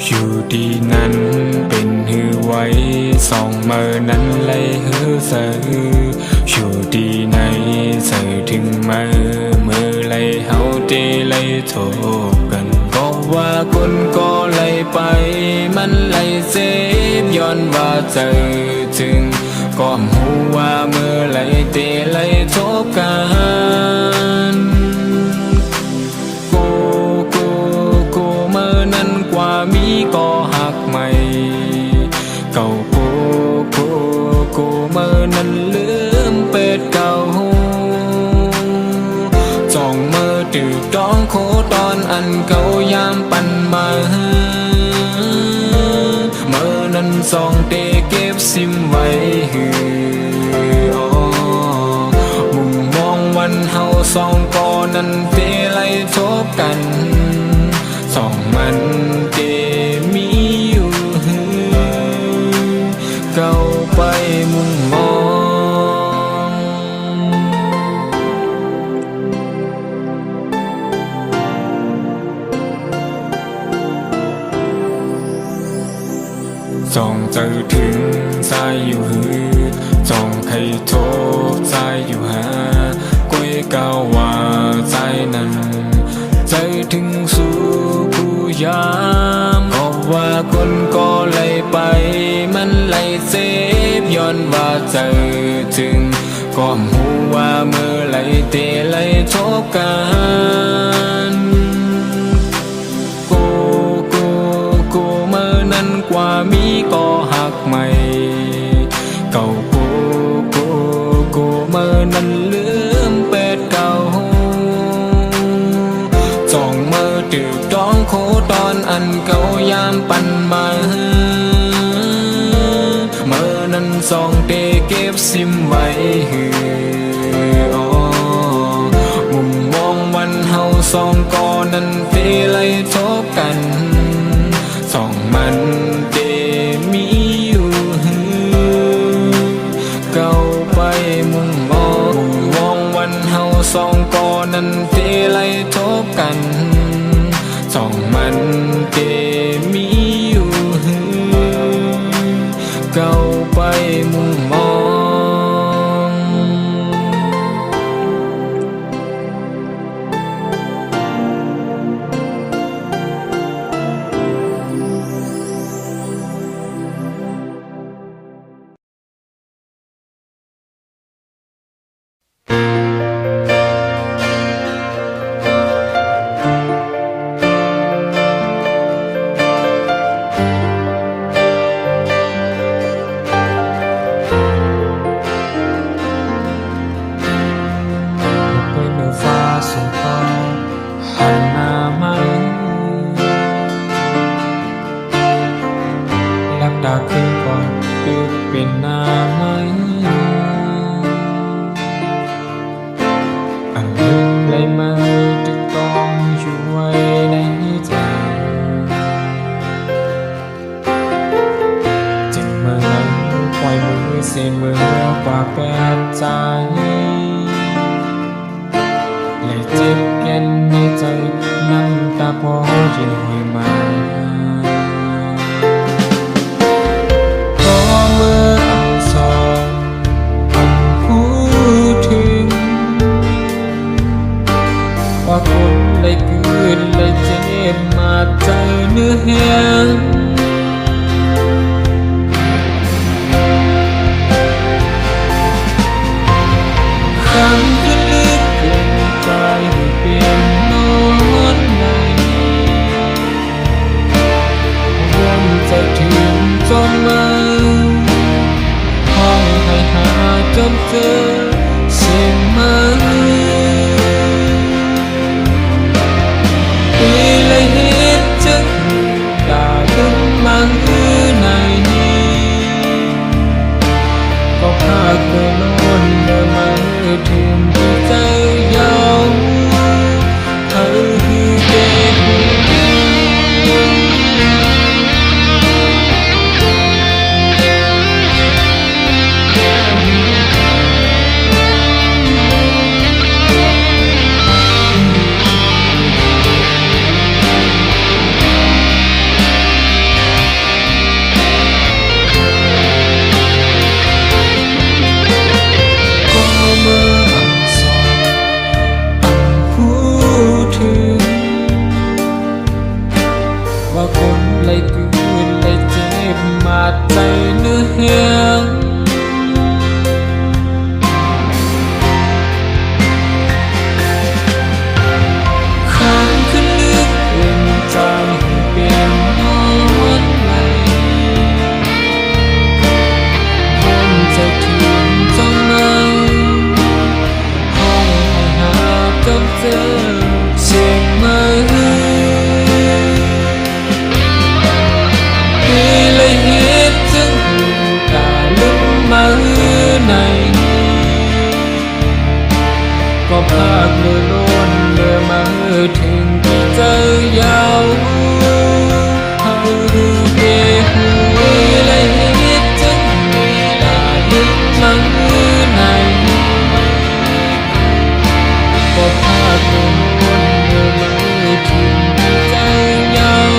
อยู่ดีนั้นเป็นหือไว้สองเมื่อนั้นเลยหือเสืออยู่ดีในเสือถึงเมื่อเลยเฮาเตเลยโทบกันก็ว่าคนก็เลยไปมันเลยเซฟย้อนว่าเจอถึงก็หูว่าเมื่อไรเตเลยทบกันกูเมื่อนั้นกว่ามีก็หักใหม่เก่ากูเมื่อนั้นลืมเป็ดเก่าจ้องเมื่อตื่นต้องโคตอนอันเก่ายามปันมาเมื่อนั้นส่องเตเก็บซิมไว้มุมมองวันเฮาสองก่อนั้นเตไล่ทบกันสองมันเตมีอยู่เก่าไปมุมมองจองเจอถึงใจอยู่จองใครโทษใจอยู่หาก้อยกาวว่าใจนั้นใจถึงสู่ผู้ยามก็ว่าคนก็เลยไปมันเลยเซฟย้อนว่าเจอถึงก็หูว่าเมื่อไรเตเลยทบกันกูเมื่อนั้นกว่ามีก็หักใหม่เก่ากูเมื่อนั้นลืมเป็ดเก่าจ้องเมื่อตื่นต้องโคตอนอันเก่ายามปันมาเมื่อนั้นส่องเตเก็บซิมไว้มุมมองวันเฮาสองก่อนั้นเตเลยทบกันสองมันเตมีอยู่เก่าไปมุมมองวันเฮาสองก่อนั้นเตเลยทบกันสองมันเตมีอยู่เก่าไปมุมมองđã không còn được bên nam ấy anh lúc lấy mơ được con chú ấy đánh thang chừng mơ anh quay mưa xe mưa qua bét trái lại tiếp khenในใจน้ำตาพอยินให้มาเมื่ออันสองอันพูดถึงว่าคนเลยเกิดเลยเจ็บมาใจเนื้อแห้งคำที่ลึกเกินใจเปลี่ยนนอนในวนใจถึงจนมาจนเจอเสียงมันปีเลยเหตุจึงได้ ว่าคนlấy tuyên lấy chết mà tay nữ hiền khángขึ้นลึกเอ็นใจให้เปลี่ยนนอนไหลวนใจทิ้งจ้องไม่ห้องให้หากับเธอเช็คไหมก็ภาคเมื่อล้นเมื่อมาถึงที่เจอยาวเฮาดูเกหูและเหตุจังมีลาลึกมาในก็ภาคเมื่อล้นเมื่อมาถึงที่เจอยาว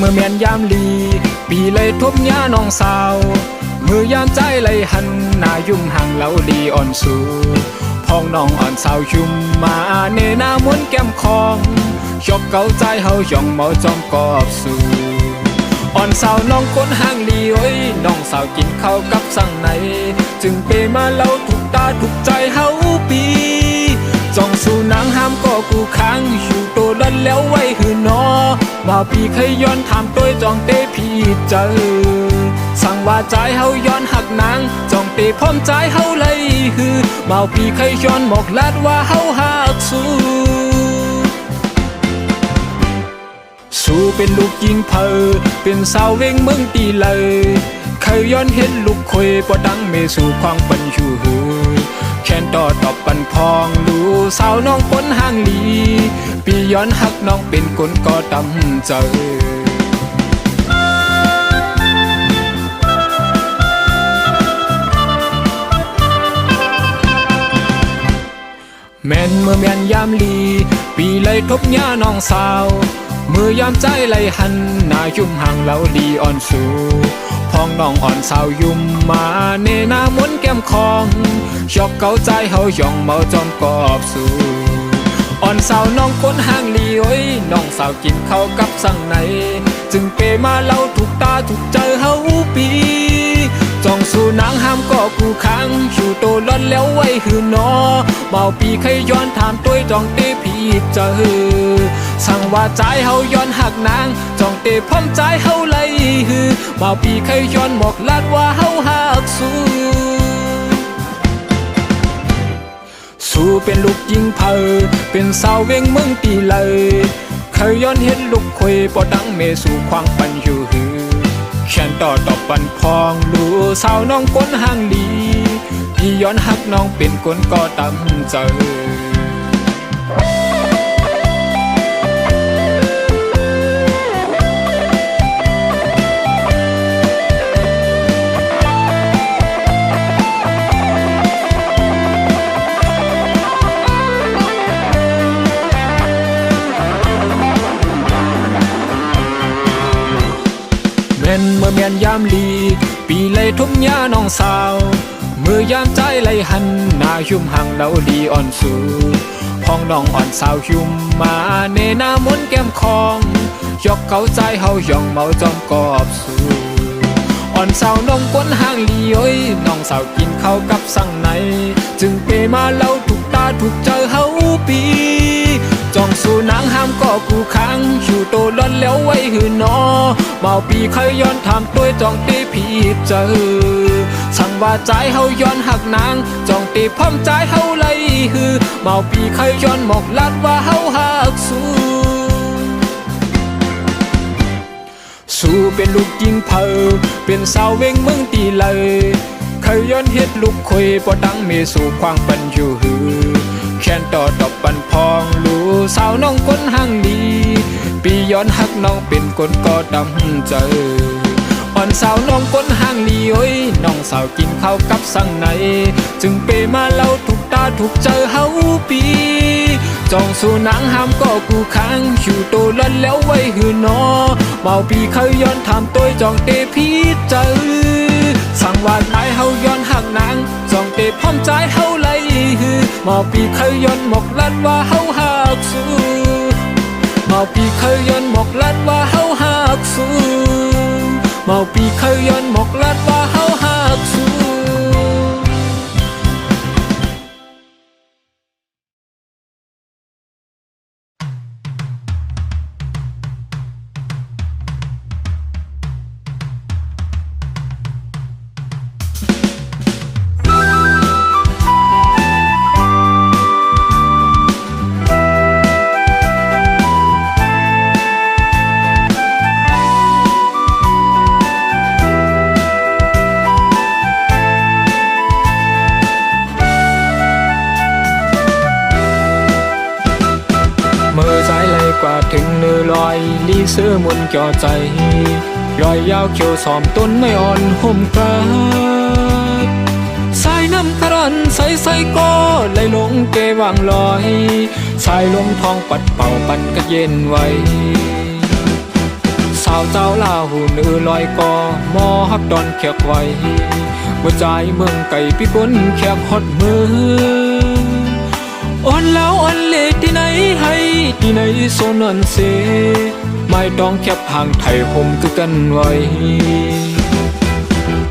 มื่อแม่นยามลีปีเลยทบย่าน้องสาวมือยามใจเลยหันหน้ายุ่มห่างเล่าลีอ่อนสูพ้องน้องอ่อนสาวยุ่มมาเนหน้ามวนแก้มคองชอบเกาใจเฮาย่องเมาจอมกอบสูอ่อนสาวน้องก้นห่างลีโอ้ยน้องสาวกินข้าวกับสั่งไหนจึงเปมาเล่าถูกตาถูกใจเฮาปีจ้องสู่นางห้ามก็กูค้างอยู่โตลันแล้วไว้หือนอว่าปีเคยย้อนถามตัวจองเตพี่เจอสั่งว่าใจเฮาย้อนหักนางจองเตพร้อมใจเฮาเลยฮือบ่าวปีเคยย้อนบอกลาดว่าเฮาหักสู้เป็นลูกยิงเพอเป็นสาวเวงเมืองตีเลยเคยย้อนเห็นลูกคอยปอดังเมสู่ความปันอยู่หือแค่นต่อตอบปันพองดูสาวน้องก้นห่างลีปีย้อนหักน้องเป็นคนก็ดำใจแม่นเมื่อแม่นยามลีปีเลยทบย่าน้องสาวเมื่อยามใจเลยหันหน้ายุ่มห่างเล่าลีอ่อนสูพ้องน้องอ่อนสาวยุ่มมาเนหน้ามวนแก้มคองชอบเกาใจเฮาย่องเมาจอมกอบสูอ่อนสาวน้องก้นห่างลีโอ้ยน้องสาวกินข้าวกับสั่งไหนจึงเปมาเล่าถูกตาถูกใจเฮาปีจ้องสู่นางห้ามก็กูค้างอยู่โตล้อนแล้วไว้หือนอเบาปีเคยย้อนถามตัวจองเตพี่เจอสั่งว่าใจเฮาย้อนหักนางจองเตพร้อมใจเฮาเลยฮือเบาปีเคยย้อนบอกลาดว่าเฮาหักสู้เป็นลูกยิงเพอเป็นสาวเวงเมืองตีเลยเคยย้อนเห็นลูกคอยปอดังเมสู่ความปันอยู่หือแขนต่อตอบปันพองดูสาวน้องก้นห่างลีพี่ย้อนหักน้องเป็นคนก็ตำใจเมื่อแม่นยามลีปีเลยทบย่าน้องสาวเมื่อยามใจเลยหันหน้ายุ่มห่างเล่าลีอ่อนสูพ้องน้องอ่อนสาวยุ่มมาเนหน้ามวนแก้มคองยกเกาใจเฮาย่องเมาจอมกอบสูอ่อนสาวน้องก้นห่างลีโอ้ยน้องสาวกินข้าวกับสั่งไหนจึงเปมาเล่าถูกตาถูกใจเฮาปีจ้องสู่นางห้ามก็กูค้างอยู่โตล้อนแล้วไว้หือนอเบาปีเคยย้อนถามตัวจองตีพี่เจอสั่งว่าใจเฮาย้อนหักนางจองตีพร้อมใจเฮาเลยฮือเบาปีเคยย้อนบอกลาดว่าเฮาหักสู้เป็นลูกยิงเพอเป็นสาวเวงเมืองตีเลยเคยย้อนเฮ็ดลูกคอยปอดังเมสู่ความปันอยู่หือแค่นต่อตอบปันพองดูสาวน้องก้นห่างลีปีย้อนหักน้องเป็นคนก็ดำใจอ่อนสาวน้องก้นห่างลีโอ้ยน้องสาวกินข้าวกับสั่งไหนจึงเปมาเล่าถูกตาถูกใจเฮาปีจ้องสู่นางห้ามก็กูค้างอยู่โตล้อนแล้วไว้หือนอเบาปีเคยย้อนถามตัวจองเตพี่เจอสั่งว่าใจเฮาย้อนหักนางจองเตพร้อมใจเฮาเลยฮือเมาปีเคยย้อนบอกลาดว่าเฮาหักสู้เมาปีเคยย้อนบอกลาดว่าเฮาหักสู้เมาปีเคยย้อนบอกลาดว่าเฮาหักสู้กว่าถึงเนื้อลอยลีเสื้อมุนเกี่ยวใจรอยยาวเขียวสอมต้นไม่อ่อนห่มกราบสายน้ำครอนใสก็ไหลลงเกวางลอยสายลมทองปัดเป่าปันกระเย็นไว้ส าวเจ้าลาหูเนือลอยกอมอฮับดอนแขกไว้หัวใจเมืองไก่พี่ก้นแขกฮอดมืออ่อนแล้วอ่อนเละที่ไหนให้ที่ไหนโซนอนเสไม่ต้องแคบห่างไทยผมคือกันไว้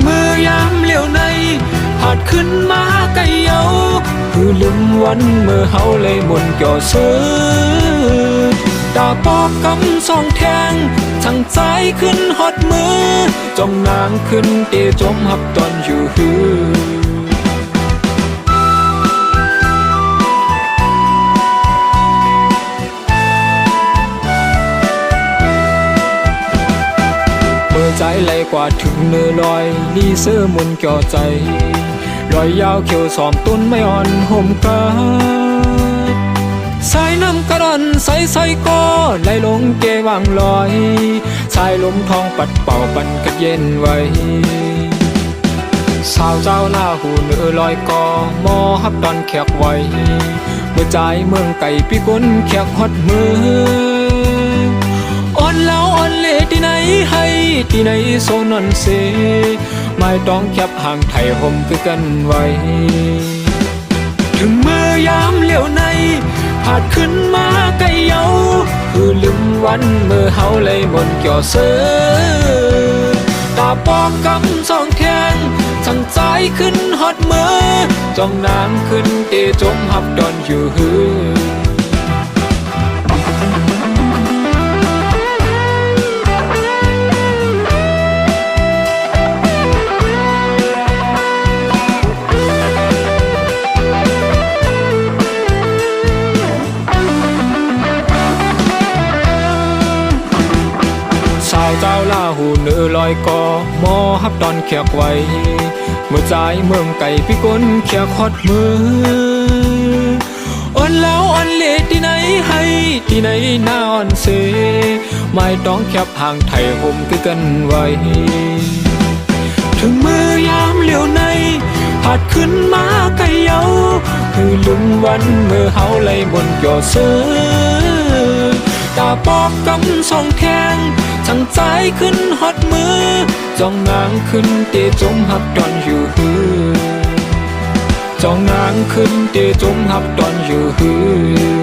เมื่อยามเลี้ยวในหาดขึ้นมาไกลเยาคือลืมวันเมื่อเฮาเลยมนเกี่ยวซื้อตาปอกกำสองแทงช่างใจขึ้นฮอดมือจ้องนางขึ้นเตจมหับตอนอยู่หือใจไหลกว่าถึงเนื้อลอยลีเสื้อมุนเกี่ยวใจรอยยาวเขียวสอมต้นไม่อ่อนห่มกาสายน้ำกระดอนใสก็ไหลลงเกวางลอยสายลมทองปัดเป่าปันกัดเย็นไว้สาวเจ้าหน้าหูเนื้อลอยกอมอฮับดอนแขกไว้เมื่อใจเมืองไก่พี่ก้นแขกฮอดมืออ่อนแล้วอ่อนเละที่ไหนให้ที่ไหนโซนอนเสไม่ต้องแคบห่างไทยห่มคือกันไว้ถึงเมื่อยามเลี้ยวในผาดขึ้นมาไกลเยาคือลืมวันเมื่อเฮาเลยมนเกี่ยวเสือตาปอกกำสองแทงช่างใจขึ้นฮอดมือจ้องน้ำขึ้นเตจมหับดอนอยู่หือเจ้าลาหูเนือลอยกอมอฮับดอนแขกไว้เมื่อใจเมืองไก่พี่ก้นแขกฮอดมืออ่อนแล้วอ่อนเละที่ไหนให้ที่ไหนหน้าอ่อนเสไม่ต้องแคบห่างไทยห่มคือกันไว้ถึงมือยามเลี้ยวในผาดขึ้นมาไกลเยาคือลืมวันเมื่อเฮาเลยบนเกี่ยวเสือตาปอกกำสองแทงช่างใจขึ้นฮอดมือจ้องนางขึ้นเตจมหับดอนอยู่หือจ้องนางขึ้นเตจมหับดอนอยู่หือ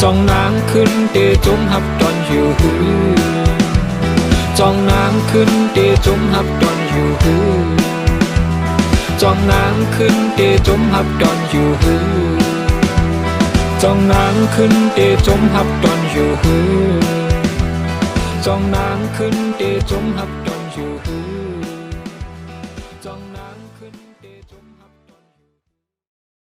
จ้องนางขึ้นเตจมหับดอนอยู่หือจ้องนางขึ้นเตจมหับดอนอยู่หือจ้องนางขึ้นเตจมหับดอนอยู่หือจ้องนางขึ้นเตจมหับดอนอยู่หือจ้องนางขึ้นเตจมหับดอน